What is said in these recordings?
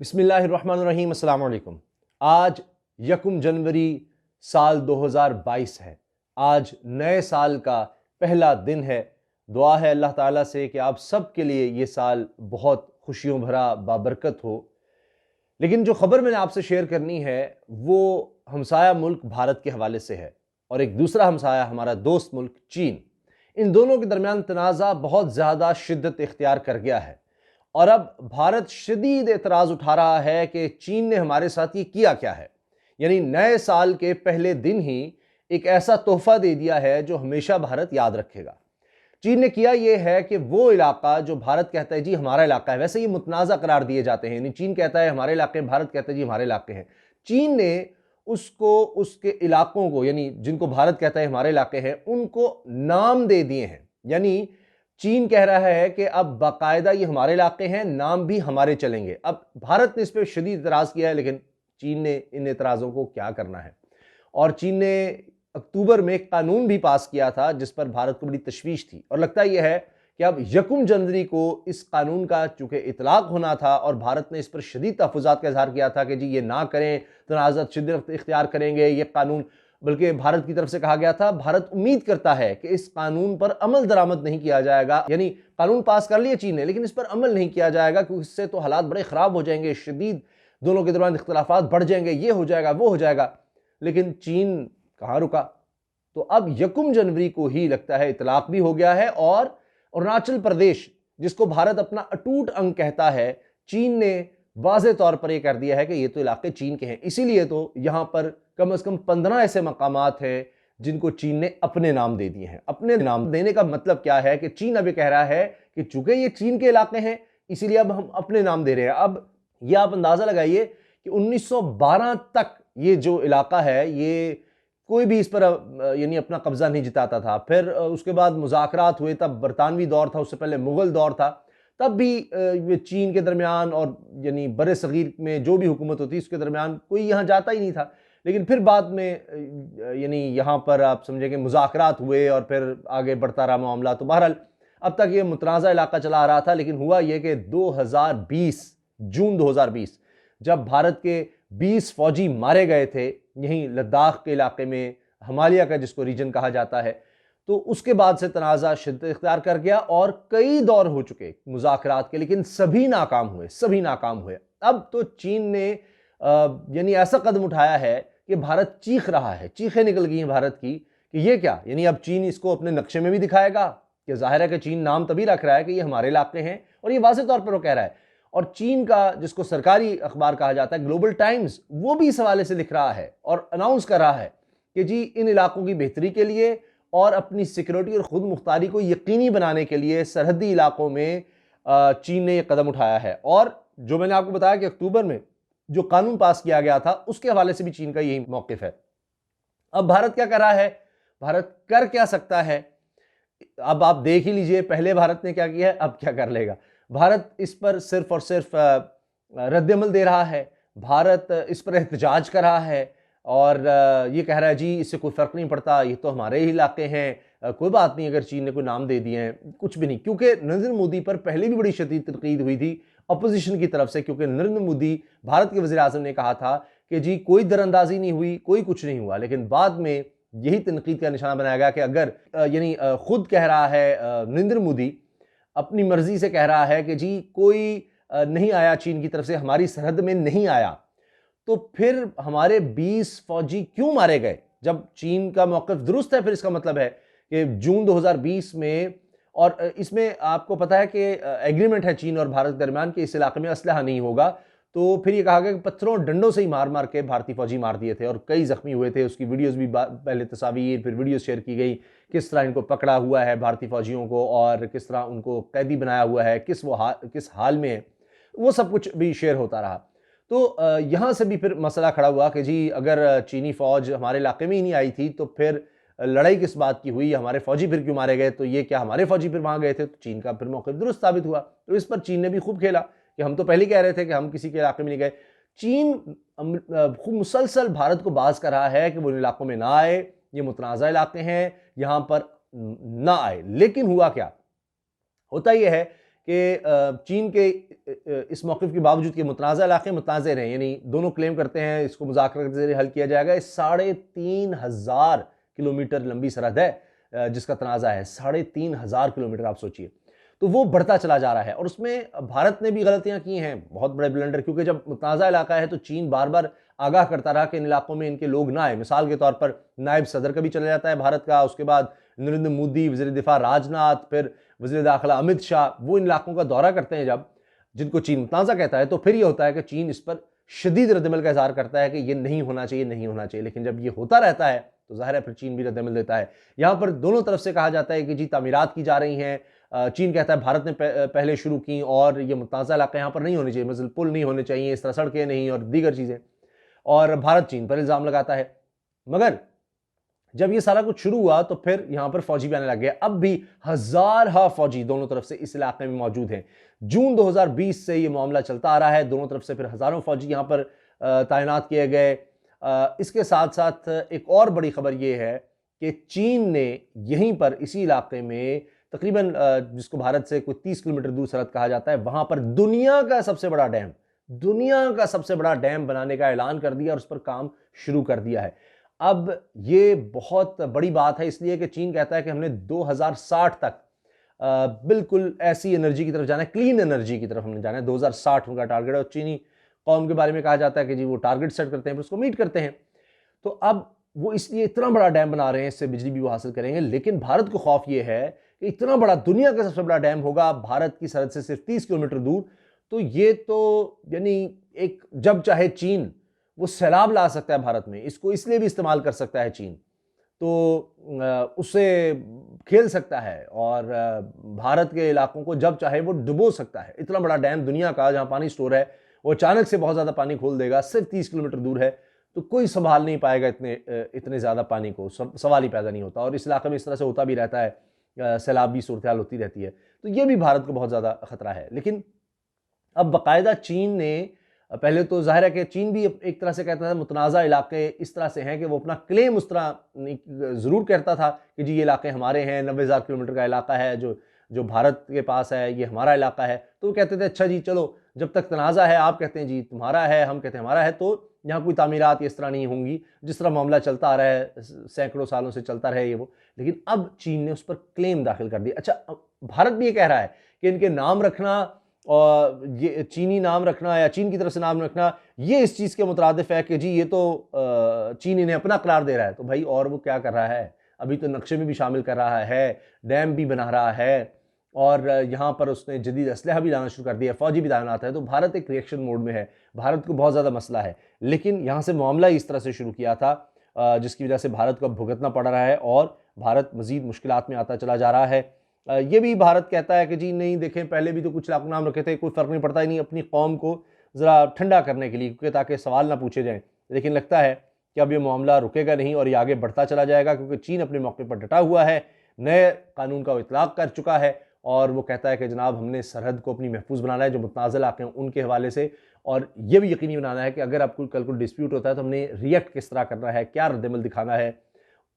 बिस्मिल्लाहिर्रहमानिर्रहीम, अस्सलाम वालेकुम। आज 1 जनवरी साल 2022 है। आज नए साल का पहला दिन है। दुआ है अल्लाह ताला से कि आप सब के लिए ये साल बहुत खुशियों भरा बाबरकत हो। लेकिन जो खबर मैंने आपसे शेयर करनी है वो हमसाया मुल्क भारत के हवाले से है और एक दूसरा हमसाया हमारा दोस्त मुल्क चीन। इन दोनों के दरमियान तनाज़ा बहुत ज़्यादा शिद्दत इख्तियार कर गया है और अब भारत शदीद एतराज़ उठा रहा है कि चीन ने हमारे साथ ये किया क्या है। यानी नए साल के पहले दिन ही एक ऐसा तोहफा दे दिया है जो हमेशा भारत याद रखेगा। चीन ने किया यह है कि वो इलाका जो भारत कहता है जी हमारा इलाका है, वैसे ये मुतनाज़ा करार दिए जाते हैं, यानी चीन कहता है हमारे इलाके, भारत कहता है जी हमारे इलाके हैं। चीन ने उसको, उसके इलाकों को, यानी जिनको भारत कहता है हमारे इलाके हैं, उनको नाम दे दिए हैं। यानी चीन कह रहा है कि अब बाकायदा ये हमारे इलाके हैं, नाम भी हमारे चलेंगे। अब भारत ने इस पर शदीद इतराज़ किया है, लेकिन चीन ने इन इतराज़ों को क्या करना है। और चीन ने अक्टूबर में एक कानून भी पास किया था जिस पर भारत को बड़ी तशवीश थी और लगता यह है कि अब 1 जनवरी को इस कानून का चूंकि इतलाक होना था और भारत ने इस पर शदीद तहफ़्फ़ुज़ात का इजहार किया था कि जी ये ना करें, तनाज़ा शिद्दत इख्तियार करेंगे ये कानून। बल्कि भारत की तरफ से कहा गया था भारत उम्मीद करता है कि इस कानून पर अमल दरामद नहीं किया जाएगा। यानी कानून पास कर लिया चीन ने, लेकिन इस पर अमल नहीं किया जाएगा क्योंकि इससे तो हालात बड़े ख़राब हो जाएंगे, शदीद दोनों के दरमियान इख्तिलाफ़ात बढ़ जाएंगे, ये हो जाएगा वो हो जाएगा। लेकिन चीन कहाँ रुका। तो अब 1 जनवरी को ही लगता है इतलाक भी हो गया है और अरुणाचल प्रदेश, जिसको भारत अपना अटूट अंग कहता है, चीन ने वाज़े तौर पर यह कर दिया है कि ये तो इलाके चीन के हैं। इसीलिए तो यहां पर कम से कम 15 ऐसे मकामात हैं जिनको चीन ने अपने नाम दे दिए हैं। अपने नाम देने का मतलब क्या है कि चीन अब ये कह रहा है कि चूंकि ये चीन के इलाके हैं इसीलिए अब हम अपने नाम दे रहे हैं। अब यह आप अंदाजा लगाइए कि 1912 तक ये जो इलाका है ये कोई भी इस पर यानी अपना कब्जा नहीं जिताता था। फिर उसके बाद मुज़ाकरात हुए, तब बरतानवी दौर था, उससे पहले मुगल दौर था, तब भी चीन के दरमियान और यानी बड़े सगीर में जो भी हुकूमत होती उसके दरमियान कोई यहाँ जाता ही नहीं था। लेकिन फिर बाद में यानी यहाँ पर आप समझे कि मुज़ाकरात हुए और फिर आगे बढ़ता रहा मामला। तो बहरहाल अब तक ये मुतनाज़ा इलाका चला आ रहा था। लेकिन हुआ ये कि 2020 जून 2020 जब भारत के 20 फौजी मारे गए थे यहीं लद्दाख के इलाके में, हिमालय का जिसको रीजन कहा जाता है, तो उसके बाद से तनाज़ा शिद्दत इख्तियार कर गया और कई दौर हो चुके मुज़ाकरात के, लेकिन सभी नाकाम हुए। अब तो चीन ने यानी ऐसा कदम उठाया है कि भारत चीख रहा है, चीखें निकल गई हैं भारत की कि ये क्या, यानी अब चीन इसको अपने नक्शे में भी दिखाएगा कि जाहिर है कि चीन नाम तभी रख रहा है कि ये हमारे इलाके हैं और ये वाज़े तौर पर वो कह रहा है। और चीन का जिसको सरकारी अखबार कहा जाता है ग्लोबल टाइम्स, वो भी इस हवाले से लिख रहा है और अनाउंस कर रहा है कि जी इन इलाकों की बेहतरी के लिए और अपनी सिक्योरिटी और खुद मुख्तारी को यकीनी बनाने के लिए सरहदी इलाकों में चीन ने यह कदम उठाया है। और जो मैंने आपको बताया कि अक्टूबर में जो कानून पास किया गया था उसके हवाले से भी चीन का यही मौकिफ है। अब भारत क्या कर रहा है, भारत कर क्या सकता है, अब आप देख ही लीजिए। पहले भारत ने क्या किया है, अब क्या कर लेगा। भारत इस पर सिर्फ और सिर्फ रद्दमल दे रहा है, भारत इस पर एहतजाज कर रहा है और ये कह रहा है जी इससे कोई फ़र्क नहीं पड़ता, ये तो हमारे ही इलाके हैं, कोई बात नहीं अगर चीन ने कोई नाम दे दिए हैं, कुछ भी नहीं। क्योंकि नरेंद्र मोदी पर पहले भी बड़ी शदीद तनकीद हुई थी अपोजिशन की तरफ से, क्योंकि नरेंद्र मोदी भारत के वज़ीर आज़म ने कहा था कि जी कोई दरअंदाजी नहीं हुई, कोई कुछ नहीं हुआ। लेकिन बाद में यही तनकीद का निशाना बनाया गया कि अगर यानी खुद कह रहा है नरेंद्र मोदी अपनी मर्जी से कह रहा है कि जी कोई नहीं आया चीन की तरफ से, हमारी सरहद में नहीं आया, तो फिर हमारे 20 फौजी क्यों मारे गए। जब चीन का मौक़िफ़ दुरुस्त है फिर इसका मतलब है कि जून 2020 में, और इसमें आपको पता है कि एग्रीमेंट है चीन और भारत के दरमियान कि इस इलाके में असलहा नहीं होगा, तो फिर ये कहा गया कि पत्थरों और डंडों से ही मार मार के भारतीय फौजी मार दिए थे और कई जख्मी हुए थे। उसकी वीडियोस भी पहले तस्वीर फिर वीडियोस शेयर की गई, किस तरह इनको पकड़ा हुआ है भारतीय फौजियों को और किस तरह उनको कैदी बनाया हुआ है, किस हाल में है, वो सब कुछ भी शेयर होता रहा। तो यहाँ से भी फिर मसला खड़ा हुआ कि जी अगर चीनी फ़ौज हमारे इलाके में ही नहीं आई थी तो फिर लड़ाई किस बात की हुई, हमारे फौजी फिर क्यों मारे गए, तो ये क्या हमारे फौजी फिर वहाँ गए थे। तो चीन का फिर मौक़िफ़ दुरुस्त साबित हुआ। तो इस पर चीन ने भी खूब खेला कि हम तो पहले कह रहे थे कि हम किसी के इलाके में नहीं गए। चीन खूब मुसलसल भारत को बाज़ कर रहा है कि वो इन इलाकों में ना आए, ये मुतनाज़ा इलाके हैं, यहाँ पर ना आए। लेकिन हुआ क्या, होता यह है कि चीन के इस मौक़िफ़ के बावजूद कि मुतनाज़ा इलाक़े मुतनाज़ रहे, यानी दोनों क्लेम करते हैं इसको मुज़ाकरा के ज़रिए हल किया जाएगा। 3,500 किलोमीटर लंबी सरहद है जिसका तनाज़ा है, 3,500 किलोमीटर, आप सोचिए। तो वो बढ़ता चला जा रहा है और उसमें भारत ने भी गलतियां की हैं, बहुत बड़े ब्लंडर, क्योंकि जब मुतनाज़ा इलाका है तो चीन बार बार आगाह करता रहा कि इन इलाकों में इनके लोग ना आए। मिसाल के तौर पर नायब सदर कभी चला जाता है भारत का, उसके बाद नरेंद्र मोदी, वज़ीर दिफा राजनाथ, फिर वज़ीर दाखिला अमित शाह, वो इन इलाकों का दौरा करते हैं जब, जिनको चीन मुतनाज़ा कहता है, तो फिर ये होता है कि चीन इस पर शदीद रद्दमल का इज़हार करता है कि ये नहीं होना चाहिए, नहीं होना चाहिए। लेकिन जब ये होता रहता है तो ज़ाहिर है फिर चीन भी रद्दमल देता है। यहाँ पर दोनों तरफ से कहा जाता है कि जी तामीरात की जा रही हैं, चीन कहता है भारत ने पहले शुरू की और ये मुतनाज़ा इलाका यहाँ पर नहीं होने चाहिए, मसलन पुल नहीं होने चाहिए, इस तरह सड़कें नहीं और दीगर चीज़ें, और भारत चीन पर इल्ज़ाम लगाता है। मगर जब ये सारा कुछ शुरू हुआ तो फिर यहाँ पर फौजी भी आने लग गए। अब भी हज़ार फौजी दोनों तरफ से इस इलाके में मौजूद हैं। जून 2020 से ये मामला चलता आ रहा है, दोनों तरफ से फिर हज़ारों फौजी यहाँ पर तैनात किए गए। इसके साथ साथ एक और बड़ी खबर ये है कि चीन ने यहीं पर इसी इलाके में तकरीबन जिसको भारत से कोई 30 किलोमीटर दूर सरहद कहा जाता है, वहां पर दुनिया का सबसे बड़ा डैम बनाने का ऐलान कर दिया और उस पर काम शुरू कर दिया है। अब ये बहुत बड़ी बात है, इसलिए कि चीन कहता है कि हमने 2060 तक बिल्कुल ऐसी एनर्जी की तरफ जाना है, क्लीन एनर्जी की तरफ हमने जाना है। 2060 उनका टारगेट है और चीनी कौम के बारे में कहा जाता है कि जी वो टारगेट सेट करते हैं फिर उसको मीट करते हैं। तो अब वो इसलिए इतना बड़ा डैम बना रहे हैं, इससे बिजली भी वो हासिल करेंगे। लेकिन भारत को खौफ ये है कि इतना बड़ा, दुनिया का सबसे बड़ा डैम होगा भारत की सरहद से सिर्फ 30 किलोमीटर दूर, तो ये तो यानी एक, जब चाहे चीन वो सैलाब ला सकता है भारत में, इसको इसलिए भी इस्तेमाल कर सकता है चीन, तो उससे खेल सकता है और भारत के इलाकों को जब चाहे वो डुबो सकता है। इतना बड़ा डैम दुनिया का जहां पानी स्टोर है, वो अचानक से बहुत ज्यादा पानी खोल देगा, सिर्फ 30 किलोमीटर दूर है, तो कोई संभाल नहीं पाएगा इतने ज्यादा पानी को, सवाल ही पैदा नहीं होता। और इस इलाके में इस तरह से होता भी रहता है, सैलाबी सूरत हाल होती रहती है, तो ये भी भारत को बहुत ज्यादा खतरा है। लेकिन अब बाकायदा चीन ने, पहले तो जाहिर है कि चीन भी एक तरह से कहता था मुतनाज़ा इलाके इस तरह से हैं कि वो अपना क्लेम उस तरह ज़रूर करता था कि जी ये इलाके हमारे हैं, 90,000 किलोमीटर का इलाका है जो भारत के पास है, ये हमारा इलाका है। तो वो कहते थे अच्छा जी चलो, जब तक तनाज़ा है, आप कहते हैं जी तुम्हारा है, हम कहते हैं हमारा है, तो यहाँ कोई तामीरात इस तरह नहीं होंगी, जिस तरह मामला चलता आ रहा है, सैकड़ों सालों से चलता रहे ये वो। लेकिन अब चीन ने उस पर क्लेम दाखिल कर दिया। अच्छा, भारत भी ये कह रहा है कि इनके नाम रखना और ये चीनी नाम रखना या चीन की तरफ से नाम रखना, ये इस चीज़ के मुतरादिफ है कि जी ये तो चीन इन्हें अपना करार दे रहा है। तो भाई और वो क्या कर रहा है, अभी तो नक्शे में भी शामिल कर रहा है, डैम भी बना रहा है और यहाँ पर उसने जदीद असलहा भी लाना शुरू कर दिया, फौजी भी तैनात है। तो भारत एक रिएक्शन मोड में है, भारत को बहुत ज़्यादा मसला है। लेकिन यहाँ से मामला इस तरह से शुरू किया था जिसकी वजह से भारत को भुगतना पड़ रहा है और भारत मज़ीद मुश्किलात में आता चला जा रहा है। ये भी भारत कहता है कि जी नहीं देखें, पहले भी तो कुछ इलाकों नाम रखे थे, कोई फ़र्क नहीं पड़ता ही नहीं, अपनी कौम को ज़रा ठंडा करने के लिए, क्योंकि ताकि सवाल ना पूछे जाएं। लेकिन लगता है कि अब ये मामला रुकेगा नहीं और ये आगे बढ़ता चला जाएगा, क्योंकि चीन अपने मौके पर डटा हुआ है, नए कानून का इतलाक़ कर चुका है और वो कहता है कि जनाब हमने सरहद को अपनी महफूज बनाना है, जो मुतनाज़ इलाके हैं उनके हवाले से, और ये भी यकीनी बनाना है कि अगर आपको कल को डिस्प्यूट होता है तो हमने रिएक्ट किस तरह करना है, क्या रद्दमल दिखाना है।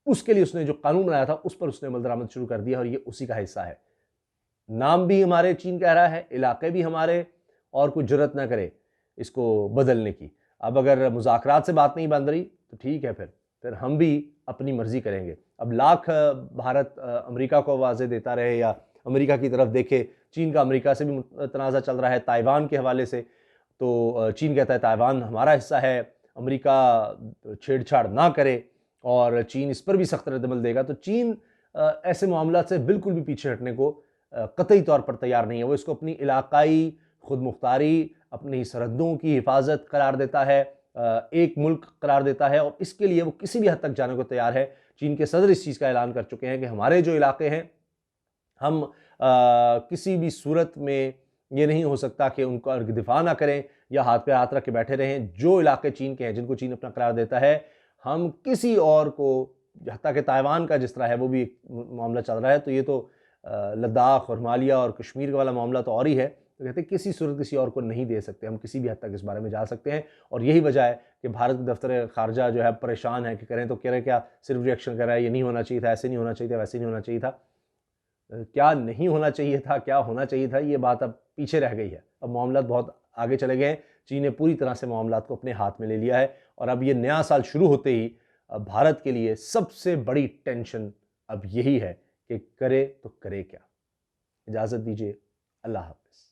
उसके लिए उसने जो कानून बनाया था उस पर उसने अमल दरामद शुरू कर दिया और ये उसी का हिस्सा है। नाम भी हमारे चीन कह रहा है, इलाके भी हमारे, और कोई जरूरत ना करे इसको बदलने की। अब अगर मुज़ाकरात से बात नहीं बन रही तो ठीक है, फिर हम भी अपनी मर्जी करेंगे। अब लाख भारत अमेरिका को आवाज़ें देता रहे या अमेरिका की तरफ देखे, चीन का अमेरिका से भी तनाज़ा चल रहा है ताइवान के हवाले से, तो चीन कहता है ताइवान हमारा हिस्सा है, अमेरिका छेड़छाड़ ना करे और चीन इस पर भी सख्त रद्दमल देगा। तो चीन ऐसे मामला से बिल्कुल भी पीछे हटने को कतई तौर पर तैयार नहीं है। वो इसको अपनी इलाकाई खुद मुख्तारी, अपनी सरहदों की हिफाजत करार देता है, एक मुल्क करार देता है और इसके लिए वो किसी भी हद तक जाने को तैयार है। चीन के सदर इस चीज़ का ऐलान कर चुके हैं कि हमारे जो इलाके हैं, हम किसी भी सूरत में ये नहीं हो सकता कि उनका दिफा ना करें या हाथ पे हाथ रख के बैठे रहें। जो इलाके चीन के हैं, जिनको चीन अपना करार देता है, हम किसी और को, हत्ता कि ताइवान का जिस तरह है वो भी एक मामला चल रहा है, तो ये तो लद्दाख और हिमालय और कश्मीर वाला मामला तो और ही है। तो कहते हैं किसी सूरत किसी और को नहीं दे सकते, हम किसी भी हद तक इस बारे में जा सकते हैं। और यही वजह है कि भारत के दफ्तर खारजा जो है परेशान है कि करें तो करें क्या, सिर्फ रिएक्शन कर रहा है, ये नहीं होना चाहिए था, ऐसे नहीं होना चाहिए था, वैसे नहीं होना चाहिए था। क्या नहीं होना चाहिए था, क्या होना चाहिए था, ये बात अब पीछे रह गई है। अब मामला बहुत आगे चले गए हैं। चीन ने पूरी तरह से मामला को अपने हाथ में ले लिया है और अब ये नया साल शुरू होते ही अब भारत के लिए सबसे बड़ी टेंशन अब यही है कि करे तो करे क्या। इजाज़त दीजिए, अल्लाह हाफ़िज़।